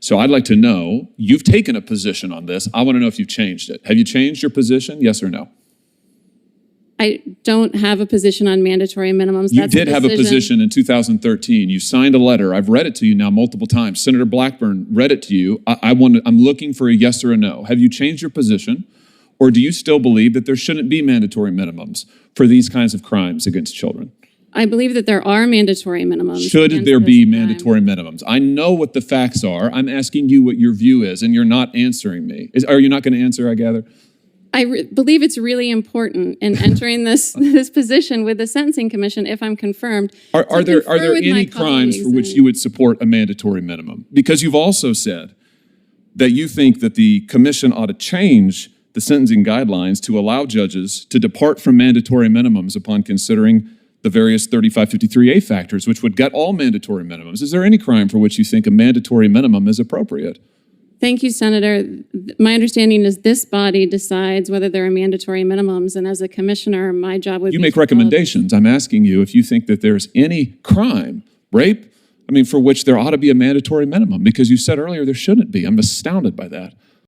So I'd like to know, you've taken a position on this. I want to know if you've changed it. Have you changed your position? Yes or no? I don't have a position on mandatory minimums. You did have a position in 2013. You signed a letter. I've read it to you now multiple times. Senator Blackburn read it to you. I'm looking for a yes or a no. Have you changed your position, or do you still believe that there shouldn't be mandatory minimums for these kinds of crimes against children? I believe that there are mandatory minimums. Should there be mandatory minimums? I know what the facts are. I'm asking you what your view is, and you're not answering me. Are you not going to answer, I gather? I believe it's really important in entering this position with the Sentencing Commission, if I'm confirmed. Are there any crimes for which you would support a mandatory minimum? Because you've also said that you think that the commission ought to change the sentencing guidelines to allow judges to depart from mandatory minimums upon considering the various 3553A factors, which would get all mandatory minimums. Is there any crime for which you think a mandatory minimum is appropriate? Thank you, Senator. My understanding is this body decides whether there are mandatory minimums, and as a commissioner, my job would be... You make recommendations. I'm asking you if you think that there's any crime, rape, for which there ought to be a mandatory minimum, because you said earlier there shouldn't be. I'm astounded by that.